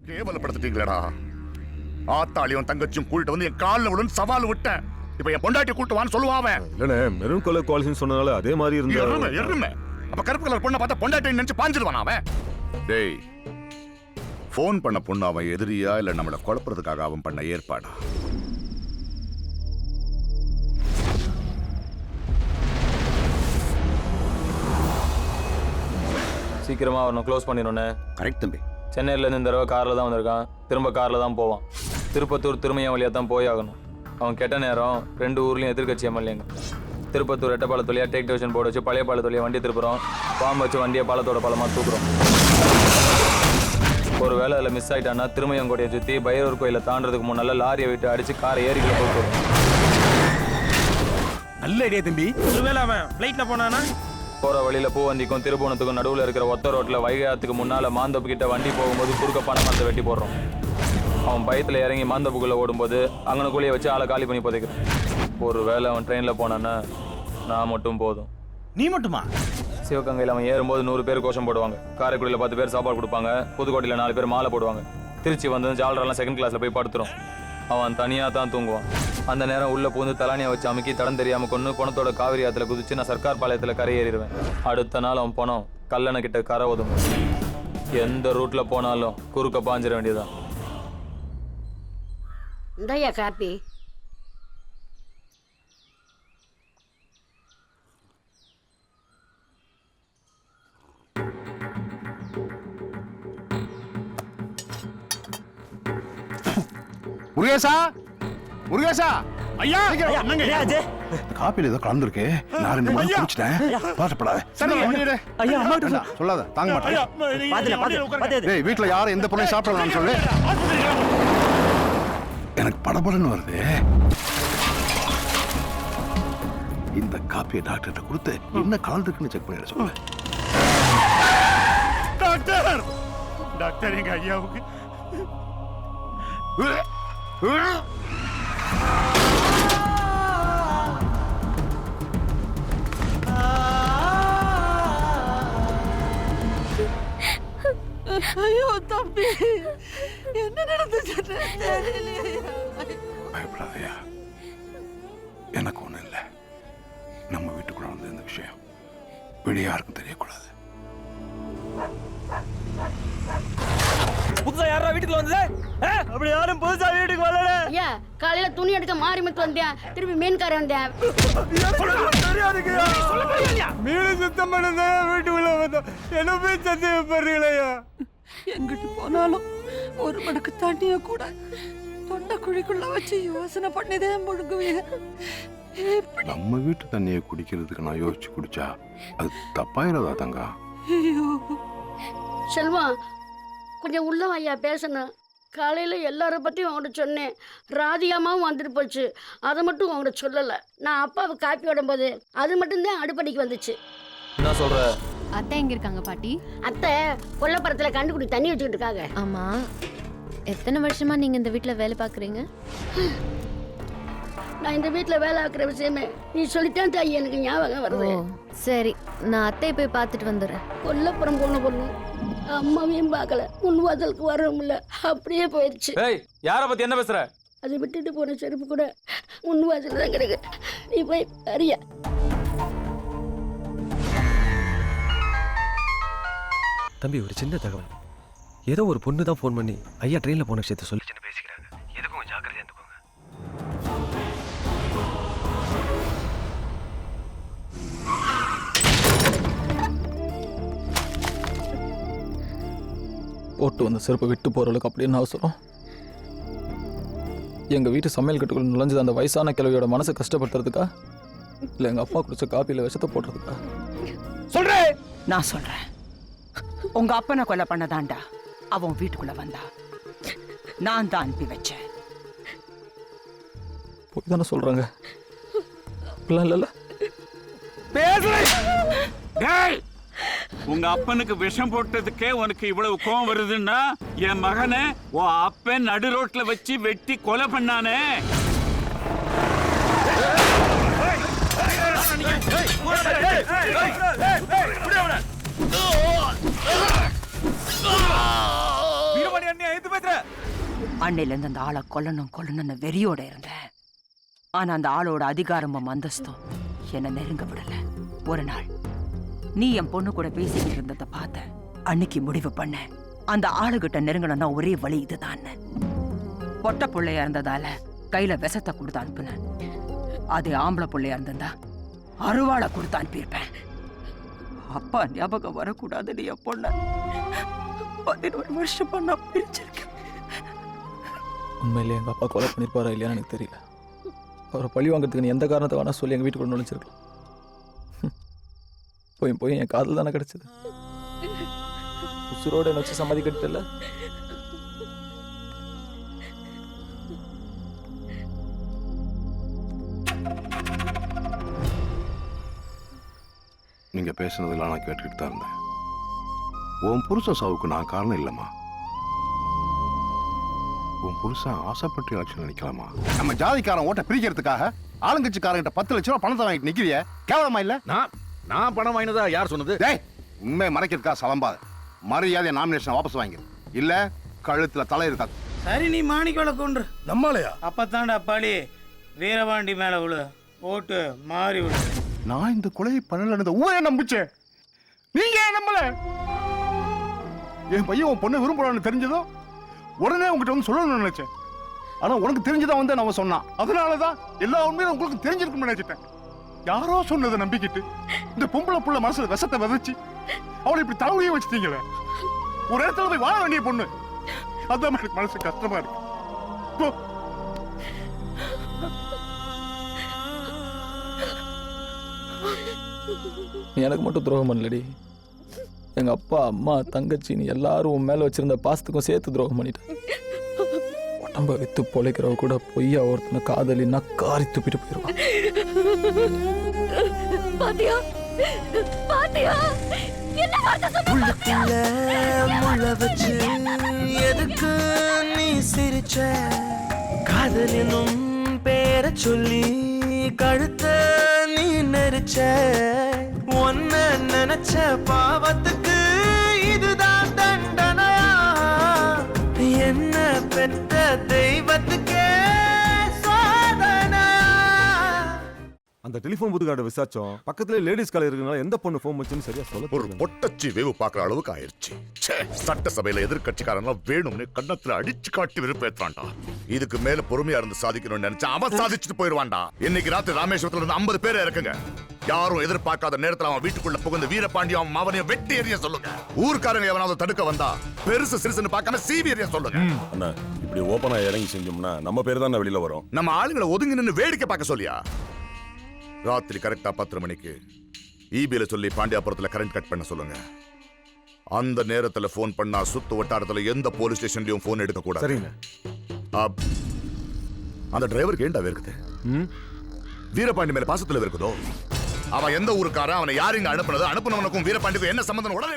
கேவலப்படுத்திட்டீங்களடா. ஆத்தாளியும் தங்கச்சியும் கூட்டிட்டு வந்து என் காலில் விழுந்து சவால் விட்டேன். இப்ப என் பொண்டாட்டி கூட்டுவான்னு சொல்லுவான். இல்லண்ணே மெரூன் கலர் குவாலிட்டின்னு சொன்னனால அதே மாதிரி இருந்தா அப்ப கருப்பு கலர் பொண்ணை பார்த்தா பொண்டாட்டி நினைச்சு பாஞ்சிருவான் அவன். டேய், போன் பண்ண பொண்ணு அவன் எதிரியா இல்ல நம்மளை குழப்பறதுக்காக அவன் பண்ண ஏற்பாடா? சீக்கிரமா அவனை க்ளோஸ் பண்ணிடணும். கரெக்ட் தம்பி. சென்னையிலேருந்து இந்த தடவை காரில் தான் வந்திருக்கான். திரும்ப காரில் தான் போவான். திருப்பத்தூர் திருமையம் வழியாக தான் போய் ஆகணும். அவன் கெட்ட நேரம் 2 ஊர்லேயும் எதிர்கட்சி எம்எல்ஏங்க. திருப்பத்தூர் எட்டப்பாலத்து வழியாக டேக் டிவிஷன் போர்டு வச்சு பழைய பாலத்து வழியாக வண்டி திருப்புறோம். பாம்பு வச்சு வண்டியை பாலத்தோட பாலமாக தூக்குறோம். ஒரு வேளை அதில் மிஸ் ஆகிட்டான்னா திருமையங்கோட்டையை சுற்றி பைரவர் கோயிலை தாண்டதுக்கு முன்னால் லாரியை விட்டு அடித்து காரை ஏரிகளை போட்டுருவோம். நல்ல ஐடியா தம்பி. ஒருவேளை அவன் ஃப்ளைட்டில் போனானா? போகிற வழியில் பூவந்திக்கும் திருபுவனத்துக்கும் நடுவில் இருக்கிற ஒத்த ரோட்டில் வைகாத்துக்கு முன்னால் மாந்தப்பு கிட்ட வண்டி போகும்போது குறுக்க பனை மரத்தை வெட்டி போடுறோம். அவன் பயத்தில் இறங்கி மாந்தப்புக்குள்ளே ஓடும்போது அங்கே கூலியை வச்சு ஆளை காலி பண்ணி புதைக்கிறேன். ஒரு வேளை அவன் ட்ரெயினில் போனான்னா நான் மட்டும் போதும். நீ மட்டுமா? சிவகங்கையில் அவன் ஏறும்போது 100 பேர் கோஷம் போடுவாங்க. காரைக்குடியில் 10 பேர் சாப்பாடு கொடுப்பாங்க. புதுக்கோட்டையில் 4 பேர் மாலை போடுவாங்க. திருச்சி வந்து ஜாலரெல்லாம் செகண்ட் கிளாஸில் போய் படுத்துரும். அவன் தனியாக தான் தூங்குவான். அந்த நேரம் உள்ளே பூந்து தலானியை வச்சு அமுக்கி தடம் தெரியாமல் கொண்டு பணத்தோட காவிரி ஆற்றுல குதிச்சு நான் சர்க்கார் பாளையத்தில் கரை ஏறிடுவேன். அடுத்த நாள் அவன் பணம் கல்லணை கிட்ட கரை ஒதுங்கும். எந்த ரூட்டில் போனாலும் குறுக்க பாஞ்சிட வேண்டியதான். இந்தாயா காப்பி. முருகேசா, முருகேசா. ஐயா காப்பில ஏதோ கலந்துருக்கு. நான் 2 மணி குடிச்சிட்டேன். பாசப்படாத. ஐயா அம்மா சொல்லாத, தாங்க மாட்டேன். டேய், வீட்ல யாரும் எந்த பொருளையும் சாப்பிடலாம்னு சொல்லு. எனக்கு படபடன்னு வருது. இந்த காப்பியை டாக்டர்கிட்ட கொடுத்து என்ன கலந்துருக்குன்னு செக் பண்ணிட சொல்லு. டாக்டர், டாக்டர் எங்க ஐயாவுக்கு ஐயோ தம்பி, என்ன நடந்துச்சு தெரியலையே. பயப்படாதயா, எனக்கு ஒண்ணும் இல்லை. நம்ம வீட்டுக்குள்ள வந்து இந்த விஷயம் வெளியே யாருக்கும் தெரியக்கூடாது. புதுசா யாரா வீட்டுக்குள்ள வந்தது? அப்படி யாரும் புதுசா வீட்டுக்கு வரல. ஐயா, காலையில துணி எடுக்க மாரிமுத்து வந்தேன். திருப்பி மீன்கார வந்தேன். மீன் சுத்தம் பண்ண வீட்டுக்குள்ள வந்தோம். என்ன போய் சத்தியம் பண்றீங்களா? எங்கிட்டு போனாலும் ஒரு மடக்கு தண்ணிய கூட தொண்டை குழிக்குள்ள வச்சு யோசனை பண்ணிதே முழுங்குவேன். நம்ம வீட்டு தண்ணியை குடிக்கிறதுக்கு நான் யோசிச்சு குடிச்சா அது தப்பாயிராதா தங்கா? செல்வம், கொஞ்சம் உள்ள ஐயா பேசணும். காலையில் எல்லாரை பற்றியும் அவங்கள்ட்ட சொன்னேன். ராதிகாமாவும் வந்துட்டு போச்சு. அதை மட்டும் அவங்கள்ட்ட சொல்லலை. நான் அப்பாவை காப்பி விடும்போது அது மட்டும்தான் அடுப்படிக்கு வந்துச்சு. என்ன சொல்ற? அத்தை எங்க இருக்காங்க பாட்டி? அத்தை கொல்லப்புறத்தில் கண்டுபிடி தண்ணி வச்சுக்கிட்டு இருக்காங்க. ஆமா, எத்தனை வருஷமா நீங்க இந்த வீட்டுல வேலை பாக்குறீங்க? நான் இந்த வீட்டில் வேலை ஆக்குற விஷயமே நீ சொல்லிட்டேன் தாய், எனக்கு ஞாபகம் வருது. சரி, நான் அத்தையை போய் பார்த்துட்டு வந்துடுறேன். கொல்லப்புறம் போன பொண்ணு அம்மாவையும் பார்க்கல, முன்வாசலுக்கு வரவும்ல, அப்படியே போயிடுச்சு. ஏய், யாரை பத்தி என்ன பேசுற? அதை விட்டுட்டு போன செருப்பு கூட முன்வாசல் தான் கிடக்கு. நீ போய் அறியா. தம்பி, ஒரு சின்ன தகவல். ஏதோ ஒரு பொண்ணு தான் ஃபோன் பண்ணி ஐயா ட்ரெயினில் போன விஷயத்த சொல்லிச்சுன்னு பேசிக்கிறாங்க. எதுக்கும் கொஞ்சம் ஜாக்கிரதையா இருந்துக்கோங்க. போட்டு வந்த செருப்பை விட்டு போகிறவளுக்கு அப்படின்னு அவசரம். எங்கள் வீட்டு சமையல் கட்டுக்குள்ள நுழைஞ்சது அந்த வயசான கிழவியோட மனசை கஷ்டப்படுத்துறதுக்கா, இல்லை எங்கள் அப்பா குடிச்ச காப்பியில் விஷத்தை போடுறதுக்கா? சொல்றேன், நான் சொல்றேன். உங்க அப்பனை கொலை பண்ணதாண்டா அவன் வீட்டுக்குள்ள வந்தா. நான் தான் அனுப்பி வச்சேன். போய் தானே சொல்கிறாங்க. இல்லைல்ல உங்க அப்பனுக்கு விஷம் போட்டதுக்கே உனக்கு இவ்வளவு கோவம் வருதுன்னா என் மகனை உன் அப்பன் நடு ரோட்ல வச்சு வெட்டி கொலை பண்ணானே. வீரமணி அன்னையில இருந்து அந்த ஆளை கொல்லணும்னு வெறியோட இருந்தேன். ஆனா அந்த ஆளோட அதிகாரமும் அந்தஸ்தும் என்ன நெருங்க விடல. ஒரு நாள் நீ என் பொண்ணு கூட பேசிக்கிட்டு இருந்ததை பார்த்த அன்னைக்கு முடிவு பண்ண, அந்த ஆளுகிட்ட நெருங்கணும்னா ஒரே வழி இதுதான். பொட்ட பிள்ளையா இருந்ததால கையில விஷத்தை கொடுத்து அனுப்புனேன். அது ஆம்பளை பிள்ளையா இருந்திருந்தா அருவாளை கொடுத்து அனுப்பியிருப்பேன். அப்பா ஞாபகம் வரக்கூடாதுன்னு என் பொண்ண 11 வருஷம் பண்ண பிரிச்சிருக்கேன். உண்மையிலே எங்கள் அப்பா கொலை பண்ணியிருப்பாரா இல்லையான்னு எனக்கு தெரியல. அவரை பழி வாங்குறதுக்கு நீ எந்த காரணத்தை வேணா சொல்லி எங்கள் வீட்டுக்குள்ள நுழைச்சிருக்கலாம். போய் என் காதல் தானே கிடைச்சது. உசுரோட என்ன வச்சு சம்மதிக்கிட்டல. நீங்க பேசுனதெல்லாம் நான் கேட்டுக்கிட்டு தான் இருந்தேன். உன் புருஷன் சாவுக்கு நான் காரணம் இல்லைம்மா. உன் புருஷன் ஆசைப்பட்டு எலெக்ஷன் நினைக்கலாமா? நம்ம ஜாதிக்காரன் ஓட்ட பிரிக்கிறதுக்காக ஆளுங்கட்சிக்காரங்கிட்ட 10 லட்சம் ரூபாய் பணத்தை வாங்கிட்டு நிக்கிறிய, கேவலமா இல்ல? நான் பணம் வாங்கினதா யார் சொன்னது? டேய், உண்மை மறைக்கிறதுக்காக சலம்பாத. மரியாதை நாமினேஷன் வாபஸ் வாங்கிரு, இல்ல கழுத்துல தலை இருக்காது. சரி, நீ மாணிக்கோல கொண்டு நம்மளையா? அப்பத்தாண்டா பழி வீரபாண்டி மேல விழு, போட்டு மாறி விடு. நான் இந்த கொலையை பண்ணல ஊரே நம்புச்சேன், நீங்க ஏன் நம்பல? என் பையன் உன் பொண்ணு விரும்புறான்னு தெரிஞ்சதோ உடனே உங்ககிட்ட வந்து சொல்லணும்னு நினைச்சேன். ஆனா உனக்கு தெரிஞ்சுதான் வந்து அவன் சொன்னான். அதனாலதான் எல்லா உண்மையும் உங்களுக்கு தெரிஞ்சிருக்கும்னு நினைச்சிட்டேன். யாரோ சொன்னதை நம்பிக்கிட்டு இந்த பொம்பளை புள்ள மனசுல விஷத்தை விதைச்சு அவளை இப்படி தலைவலியே வச்சுட்டீங்களே. ஒரு இடத்துல போய் வாழ வேண்டிய பொண்ணு, அதான் எனக்கு மனசு கஷ்டமா இருக்கு. போ. நீ எனக்கு மட்டும் துரோகம் பண்ணலடி. எங்க அப்பா அம்மா தங்கச்சி நீ எல்லாரும் உன் மேல வச்சிருந்த பாசத்துக்கும் சேர்த்து துரோகம் பண்ணிட்டேன். உடம்ப வித்து பொழைக்கிறவ கூட பொய்யா ஒருத்தனை காதலி நக்காரி துப்பிட்டு போயிருவான். பாத்தியா பாத்தியா என்ன வார்த்தை சொன்ன? முள்ள வச்சு எதுக்கு நீ சிரிச்ச? காதலினும் பேர சொல்லி கழுத்த நீ நெரிச்ச. ஒன்ன நினைச்ச பாவத்துக்கு இதுதான் தண்டனையா? என்ன பெற்ற தெய்வத்துக்கே சோதனையா? அந்த டெலிஃபோன் புதுக்கார்டு விசாரிச்சோம். பக்கத்துல லேடிஸ் காலேஜ் இருக்கனால எந்த பொண்ணு ஃபோன் வச்சுன்னு சரியா சொல்ல ஒரு பொட்டச்சி வேவு பார்க்குற அளவுக்கு ஆயிருச்சு. சட்டசபையில எதிர்கட்சிக்காரங்க வேணும்னு கண்ணத்துல அடிச்சு காட்டி விருப்பேற்றான்டா. இதுக்கு மேல பொறுமையா இருந்து சாதிக்கணும்னு நினைச்சா அவன் சாதிச்சுட்டு போயிருவான்டா. இன்னைக்கு ராத்திரி ராமேஸ்வரத்துல இருந்து 50 பேர் இருக்குங்க. யாரும் எதிர்பார்க்காத நேரத்துல அவன் வீட்டுக்குள்ள புகுந்து வீரபாண்டியும் அவன் மாவனையும் வெட்டி எறிய சொல்லுங்க. ஊர்க்காரங்க எவனாவது தடுக்க வந்தா பெருசு சிறுசுன்னு பார்க்காம சீவி எறிய சொல்லுங்க. அண்ணா, இப்படி ஓப்பனா இறங்கி செஞ்சோம்னா நம்ம பேர் தான் வெளியில வரும். நம்ம ஆளுங்களை ஒதுங்கி நின்னு வேடிக்கை பார்க்க சொல்லியா? ராத்திரி கரெக்டா 10 மணிக்கு ஈபில சொல்லி பாண்டியாபுரத்துல கரண்ட் கட் பண்ண சொல்லுங்க. அந்த நேரத்துல போன் பண்ணா சுத்து வட்டாரத்துல எந்த போலீஸ் ஸ்டேஷன்லயும் போன் எடுக்க கூடாது. சரிங்க. அந்த டிரைவருக்கு ஏண்டா இருக்குது? வீரபாண்டி மேல பாசத்துல இருக்குதோ? அவன் எந்த ஊருக்காரன், அவனை யாரு இங்க அனுப்புனது, அனுப்புனவனுக்கும் வீரபாண்டிக்கும் என்ன சம்பந்தம்? உடனே